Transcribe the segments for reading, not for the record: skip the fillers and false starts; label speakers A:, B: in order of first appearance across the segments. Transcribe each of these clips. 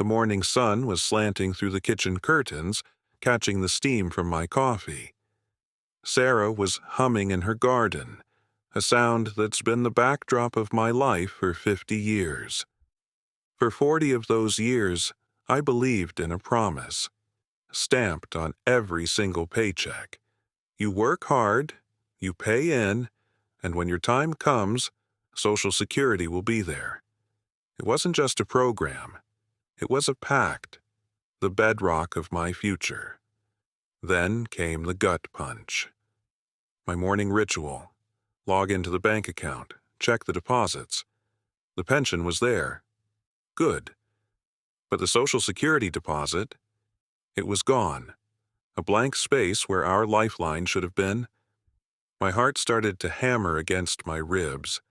A: The morning sun was slanting through the kitchen curtains, catching the steam from my coffee. Sarah was humming in her garden, a sound that's been the backdrop of my life for 50 years. For 40 of those years, I believed in a promise, stamped on every single paycheck. You work hard, you pay in, and when your time comes, Social Security will be there. It wasn't just a program. It was a pact, the bedrock of my future. Then came the gut punch. My morning ritual: log into the bank account, check the deposits. The pension was there. Good. But the Social Security deposit, it was gone. A blank space where our lifeline should have been. My heart started to hammer against my ribs.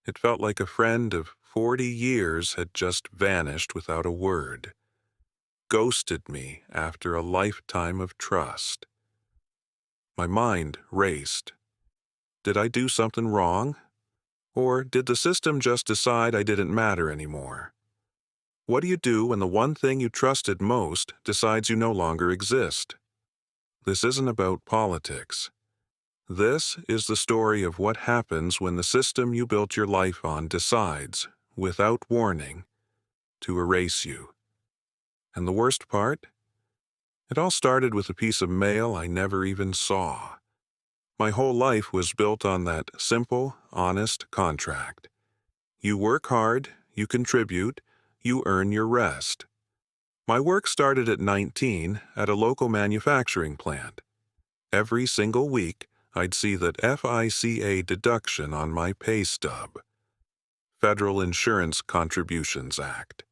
A: It felt like a friend of 40 years had just vanished without a word, ghosted me after a lifetime of trust. My mind raced. Did I do something wrong? Or did the system just decide I didn't matter anymore? What do you do when the one thing you trusted most decides you no longer exist? This isn't about politics. This is the story of what happens when the system you built your life on decides, without warning, to erase you. And the worst part? It all started with a piece of mail I never even saw. My whole life was built on that simple, honest contract. You work hard, you contribute, you earn your rest. My work started at 19 at a local manufacturing plant. Every single week, I'd see that FICA deduction on my pay stub. Federal Insurance Contributions Act.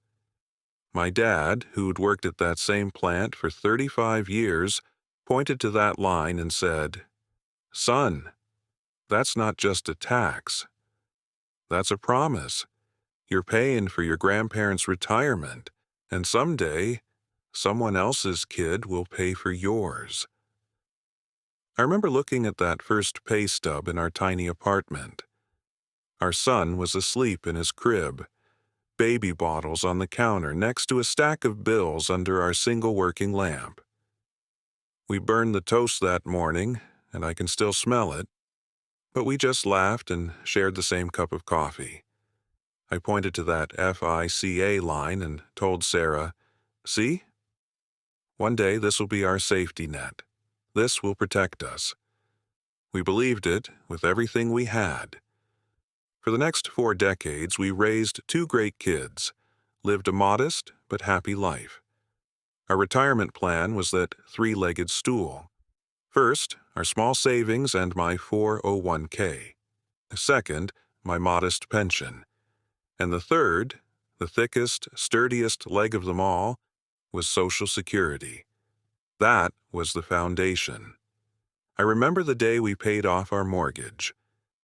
A: My dad, who'd worked at that same plant for 35 years, pointed to that line and said, "Son, that's not just a tax. That's a promise. You're paying for your grandparents' retirement, and someday, someone else's kid will pay for yours." I remember looking at that first pay stub in our tiny apartment. Our son was asleep in his crib, baby bottles on the counter next to a stack of bills under our single working lamp. We burned the toast that morning, and I can still smell it, but we just laughed and shared the same cup of coffee. I pointed to that FICA line and told Sarah, "See? One day this will be our safety net. This will protect us." We believed it with everything we had. For the next 4 decades, we raised 2 great kids, lived a modest but happy life. Our retirement plan was that 3-legged stool. First, our small savings and my 401k. Second, my modest pension. And the third, the thickest, sturdiest leg of them all, was Social Security. That was the foundation. I remember the day we paid off our mortgage.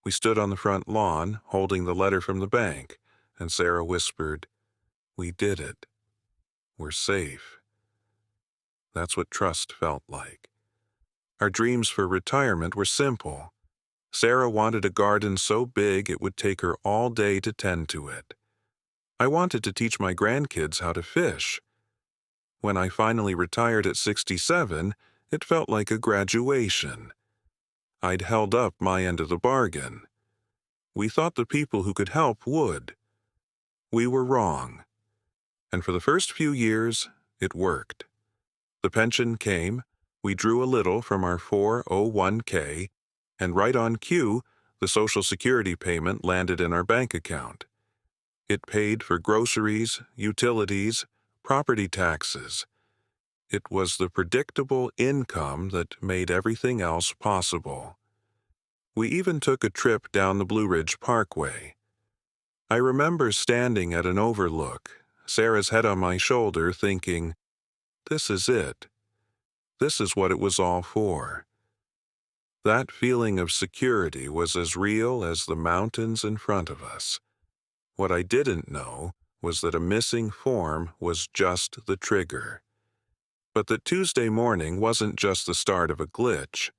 A: We stood on the front lawn, holding the letter from the bank, and Sarah whispered, "We did it. We're safe." That's what trust felt like. Our dreams for retirement were simple. Sarah wanted a garden so big it would take her all day to tend to it. I wanted to teach my grandkids how to fish. When I finally retired at 67, it felt like a graduation. I'd held up my end of the bargain. We thought the people who could help would. We were wrong. And for the first few years, it worked. The pension came, we drew a little from our 401k, and right on cue, the Social Security payment landed in our bank account. It paid for groceries, utilities, property taxes. It was the predictable income that made everything else possible. We even took a trip down the Blue Ridge Parkway. I remember standing at an overlook, Sarah's head on my shoulder, thinking, "This is it. This is what it was all for." That feeling of security was as real as the mountains in front of us. What I didn't know was that a missing form was just the trigger. But that Tuesday morning wasn't just the start of a glitch.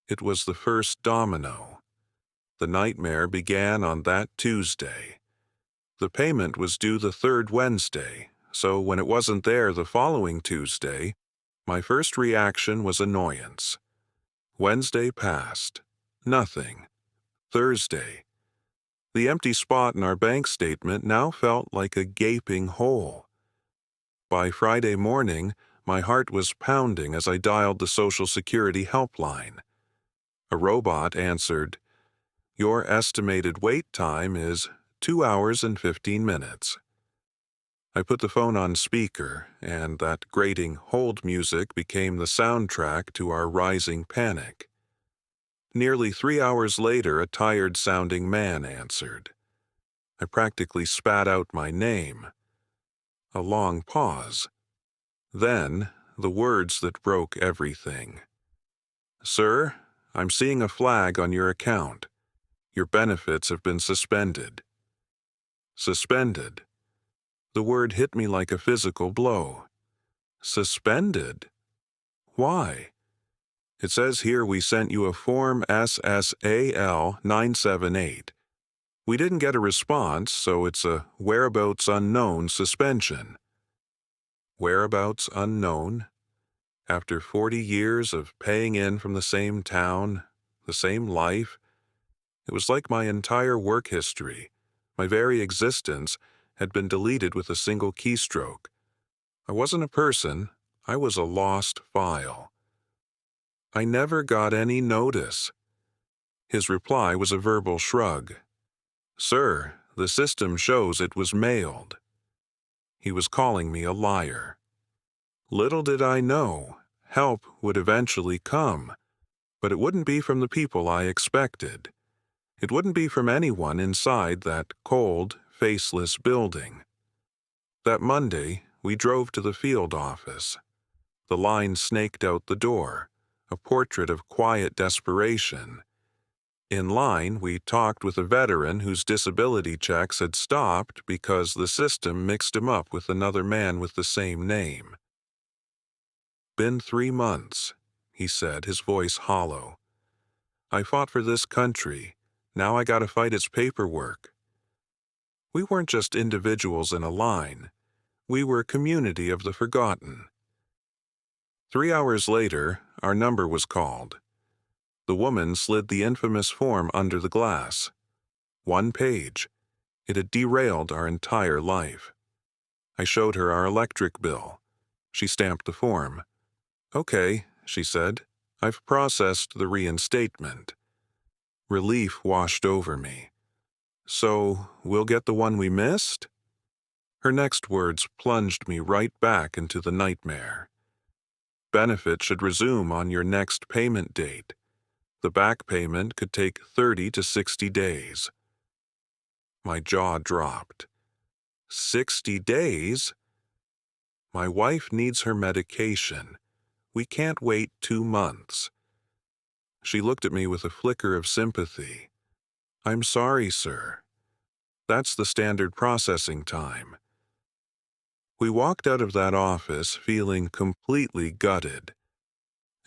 A: It was the first domino. The nightmare began on that Tuesday. The payment was due the 3rd Wednesday, so when it wasn't there the following Tuesday, my first reaction was annoyance. Wednesday passed. Nothing. Thursday. The empty spot in our bank statement now felt like a gaping hole. By Friday morning, my heart was pounding as I dialed the Social Security helpline. A robot answered, "Your estimated wait time is 2 hours and 15 minutes. I put the phone on speaker, and that grating hold music became the soundtrack to our rising panic. Nearly 3 hours later, a tired-sounding man answered. I practically spat out my name. A long pause. Then, the words that broke everything. "Sir, I'm seeing a flag on your account. Your benefits have been suspended." Suspended. The word hit me like a physical blow. Suspended? Why? It says here we sent you a Form SSAL 978. We didn't get a response, so it's a whereabouts unknown suspension. Whereabouts unknown? After 40 years of paying in from the same town, the same life, it was like my entire work history, my very existence, had been deleted with a single keystroke. I wasn't a person, I was a lost file. I never got any notice. His reply was a verbal shrug. "Sir, the system shows it was mailed." He was calling me a liar. Little did I know, help would eventually come, but it wouldn't be from the people I expected. It wouldn't be from anyone inside that cold, faceless building. That Monday, we drove to the field office. The line snaked out the door, a portrait of quiet desperation. In line, we talked with a veteran whose disability checks had stopped because the system mixed him up with another man with the same name. "Been 3 months," he said, his voice hollow. "I fought for this country. Now I gotta fight its paperwork." We weren't just individuals in a line. We were a community of the forgotten. 3 hours later, our number was called. The woman slid the infamous form under the glass. 1 page. It had derailed our entire life. I showed her our electric bill. She stamped the form. "Okay," she said. "I've processed the reinstatement." Relief washed over me. "So, we'll get the one we missed?" Her next words plunged me right back into the nightmare. "Benefit should resume on your next payment date. The back payment could take 30 to 60 days. My jaw dropped. 60 days? My wife needs her medication. We can't wait 2 months. She looked at me with a flicker of sympathy. "I'm sorry, sir. That's the standard processing time." We walked out of that office feeling completely gutted.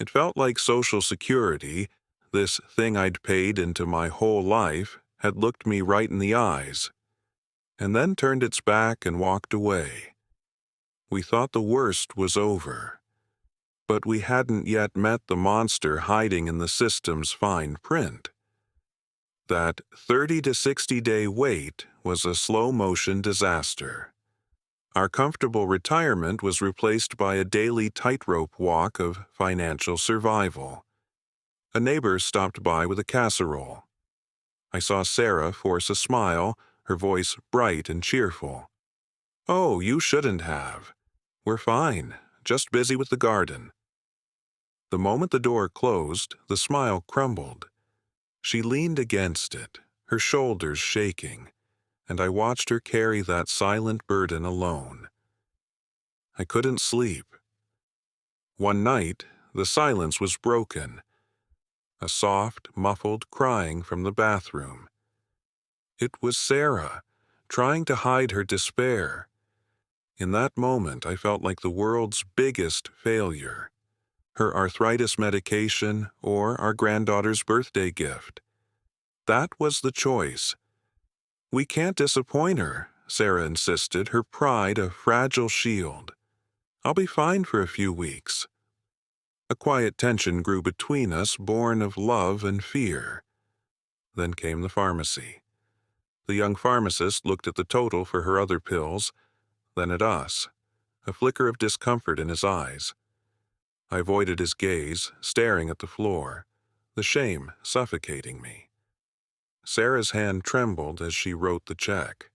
A: It felt like Social Security, this thing I'd paid into my whole life, had looked me right in the eyes, and then turned its back and walked away. We thought the worst was over, but we hadn't yet met the monster hiding in the system's fine print. That 30 to 60-day wait was a slow-motion disaster. Our comfortable retirement was replaced by a daily tightrope walk of financial survival. A neighbor stopped by with a casserole. I saw Sarah force a smile, her voice bright and cheerful. "Oh, you shouldn't have. We're fine, just busy with the garden." The moment the door closed, the smile crumbled. She leaned against it, her shoulders shaking, and I watched her carry that silent burden alone. I couldn't sleep. One night, the silence was broken. A soft, muffled crying from the bathroom. It was Sarah, trying to hide her despair. In that moment, I felt like the world's biggest failure. Her arthritis medication or our granddaughter's birthday gift. That was the choice. "We can't disappoint her," Sarah insisted, her pride a fragile shield. "I'll be fine for a few weeks." A quiet tension grew between us, born of love and fear. Then came the pharmacy. The young pharmacist looked at the total for her other pills, then at us, a flicker of discomfort in his eyes. I avoided his gaze, staring at the floor, the shame suffocating me. Sarah's hand trembled as she wrote the check.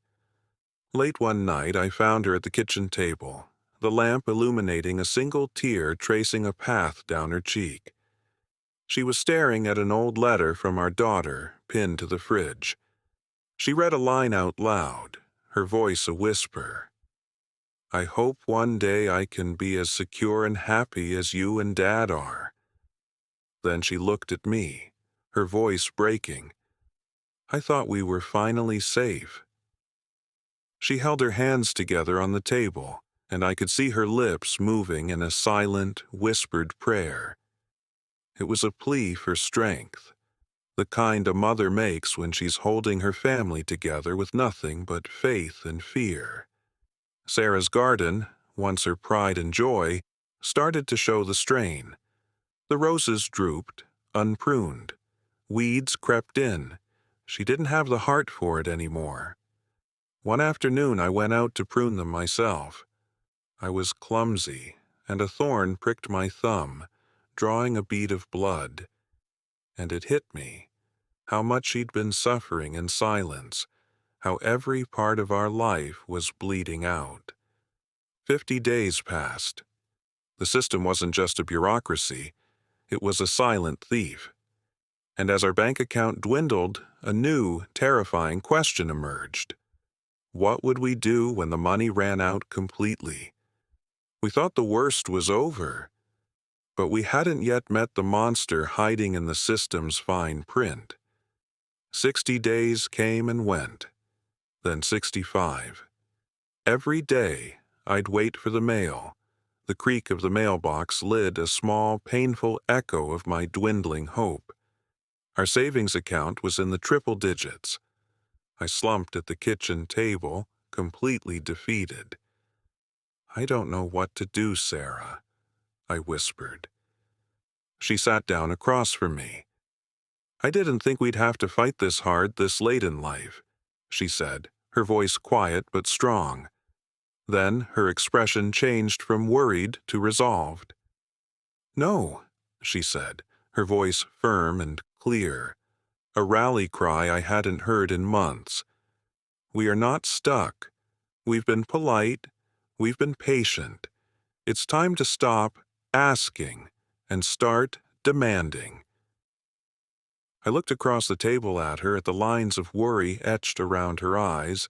A: Late one night, I found her at the kitchen table, the lamp illuminating a single tear tracing a path down her cheek. She was staring at an old letter from our daughter, pinned to the fridge. She read a line out loud, her voice a whisper. "I hope one day I can be as secure and happy as you and Dad are." Then she looked at me, her voice breaking. "I thought we were finally safe." She held her hands together on the table, and I could see her lips moving in a silent, whispered prayer. It was a plea for strength, the kind a mother makes when she's holding her family together with nothing but faith and fear. Sarah's garden, once her pride and joy, started to show the strain. The roses drooped, unpruned. Weeds crept in. She didn't have the heart for it anymore. One afternoon I went out to prune them myself. I was clumsy, and a thorn pricked my thumb, drawing a bead of blood. And it hit me, how much she'd been suffering in silence, how every part of our life was bleeding out. 50 days passed. The system wasn't just a bureaucracy, it was a silent thief. And as our bank account dwindled, a new, terrifying question emerged. What would we do when the money ran out completely? We thought the worst was over, but we hadn't yet met the monster hiding in the system's fine print. 60 days came and went, then 65. Every day, I'd wait for the mail. The creak of the mailbox lit a small, painful echo of my dwindling hope. Our savings account was in the triple digits. I slumped at the kitchen table, completely defeated. "I don't know what to do, Sarah," I whispered. She sat down across from me. "I didn't think we'd have to fight this hard this late in life," she said, her voice quiet but strong. Then her expression changed from worried to resolved. "No," she said, her voice firm and clear, a rally cry I hadn't heard in months. "We are not stuck. We've been polite. We've been patient. It's time to stop asking and start demanding." I looked across the table at her, at the lines of worry etched around her eyes,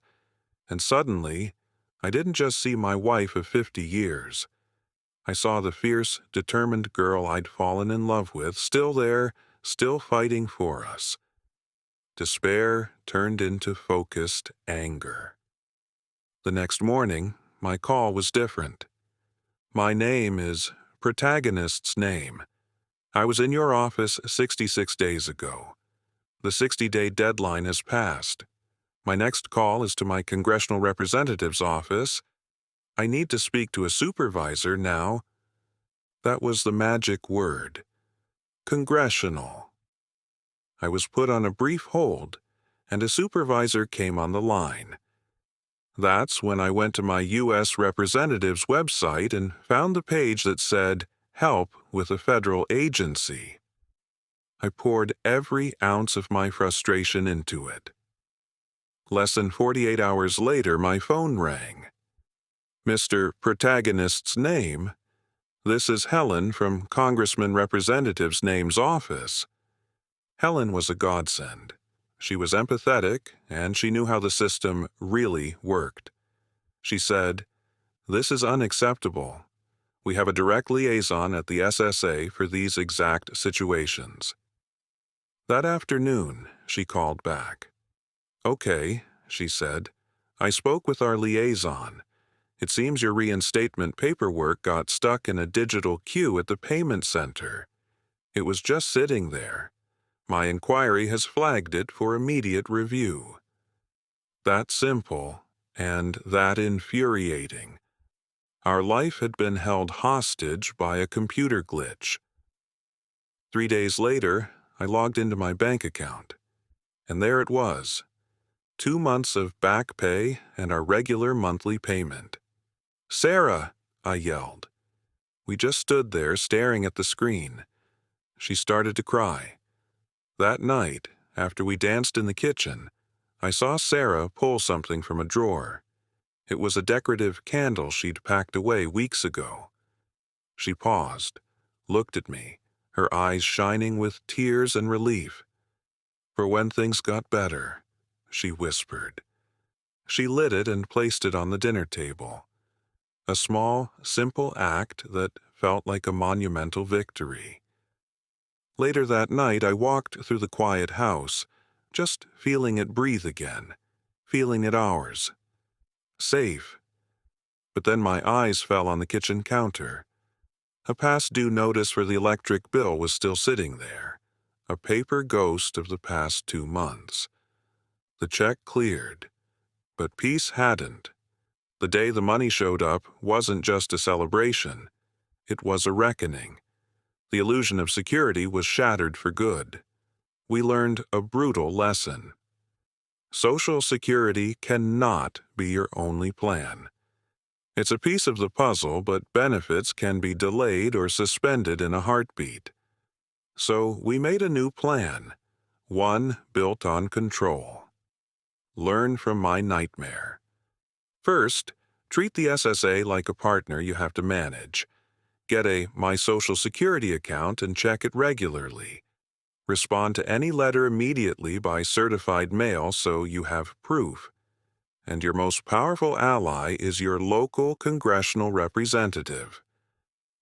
A: and suddenly, I didn't just see my wife of 50 years. I saw the fierce, determined girl I'd fallen in love with, still there, still fighting for us. Despair turned into focused anger. The next morning, my call was different. "My name is Protagonist's name. I was in your office 66 days ago. The 60-day deadline has passed. My next call is to my congressional representative's office. I need to speak to a supervisor now." That was the magic word. Congressional. I was put on a brief hold, and a supervisor came on the line. That's when I went to my U.S. representative's website and found the page that said, "Help with a federal agency." I poured every ounce of my frustration into it. Less than 48 hours later, my phone rang. "Mr. Protagonist's name? This is Helen from Congressman Representative's name's office." Helen was a godsend. She was empathetic, and she knew how the system really worked. She said, "This is unacceptable. We have a direct liaison at the SSA for these exact situations." That afternoon, she called back. "Okay," she said. "I spoke with our liaison. It seems your reinstatement paperwork got stuck in a digital queue at the payment center. It was just sitting there. My inquiry has flagged it for immediate review." That simple, and that infuriating. Our life had been held hostage by a computer glitch. 3 days later, I logged into my bank account, and there it was, 2 months of back pay and our regular monthly payment. "Sarah!" I yelled. We just stood there staring at the screen. She started to cry. That night, after we danced in the kitchen, I saw Sarah pull something from a drawer. It was a decorative candle she'd packed away weeks ago. She paused, looked at me, her eyes shining with tears and relief. "For when things got better," she whispered. She lit it and placed it on the dinner table. A small, simple act that felt like a monumental victory. Later that night, I walked through the quiet house, just feeling it breathe again, feeling it ours. Safe. But then my eyes fell on the kitchen counter. A past due notice for the electric bill was still sitting there, a paper ghost of the past 2 months. The check cleared, but peace hadn't. The day the money showed up wasn't just a celebration, it was a reckoning. The illusion of security was shattered for good. We learned a brutal lesson. Social security cannot be your only plan. It's a piece of the puzzle, but benefits can be delayed or suspended in a heartbeat. So we made a new plan, one built on control. Learn from my nightmare. First, treat the SSA like a partner you have to manage. Get a My Social Security account and check it regularly. Respond to any letter immediately by certified mail so you have proof. And your most powerful ally is your local congressional representative.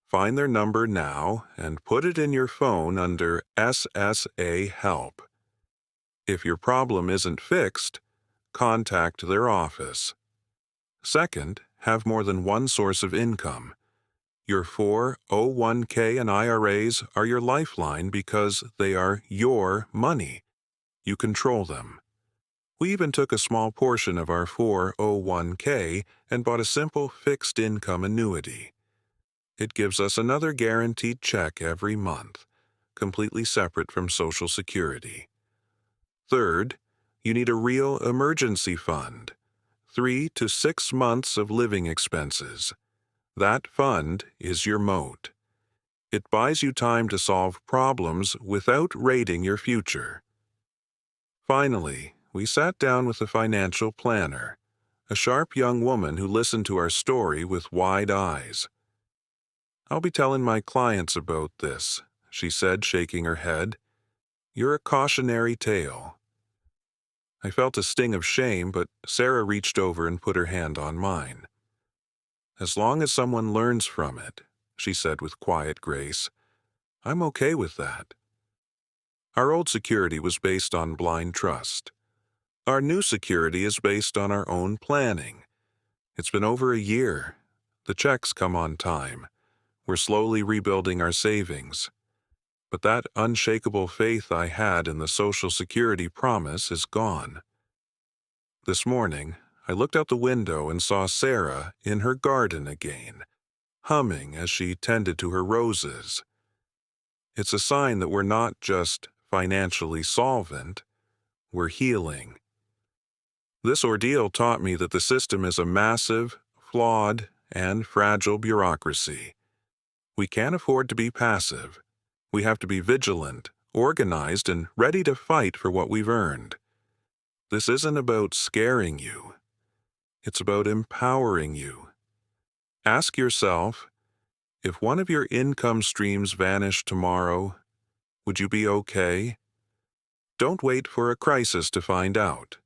A: Find their number now and put it in your phone under SSA Help. If your problem isn't fixed, contact their office. Second, have more than one source of income. Your 401k and IRAs are your lifeline because they are your money. You control them. We even took a small portion of our 401k and bought a simple fixed income annuity. It gives us another guaranteed check every month, completely separate from Social Security. Third, you need a real emergency fund, 3 to 6 months of living expenses. That fund is your moat. It buys you time to solve problems without raiding your future. Finally, we sat down with a financial planner, a sharp young woman who listened to our story with wide eyes. "I'll be telling my clients about this," she said, shaking her head. "You're a cautionary tale." I felt a sting of shame, but Sarah reached over and put her hand on mine. "As long as someone learns from it," she said with quiet grace, "I'm okay with that." Our old security was based on blind trust. Our new security is based on our own planning. It's been over a year. The checks come on time. We're slowly rebuilding our savings. But that unshakable faith I had in the Social Security promise is gone. This morning, I looked out the window and saw Sarah in her garden again, humming as she tended to her roses. It's a sign that we're not just financially solvent, we're healing. This ordeal taught me that the system is a massive, flawed, and fragile bureaucracy. We can't afford to be passive. We have to be vigilant, organized, and ready to fight for what we've earned. This isn't about scaring you. It's about empowering you. Ask yourself, if one of your income streams vanished tomorrow, would you be okay? Don't wait for a crisis to find out.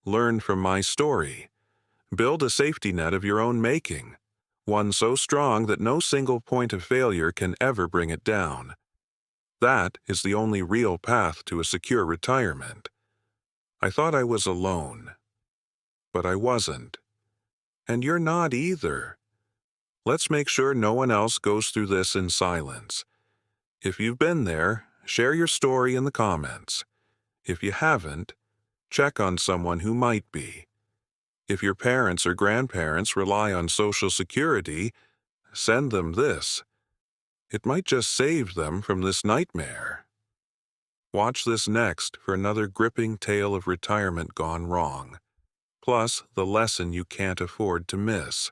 A: Learn from my story. Build a safety net of your own making, one so strong that no single point of failure can ever bring it down. That is the only real path to a secure retirement. I thought I was alone, but I wasn't. And you're not either. Let's make sure no one else goes through this in silence. If you've been there, share your story in the comments. If you haven't, check on someone who might be. If your parents or grandparents rely on Social Security, send them this. It might just save them from this nightmare. Watch this next for another gripping tale of retirement gone wrong, plus the lesson you can't afford to miss.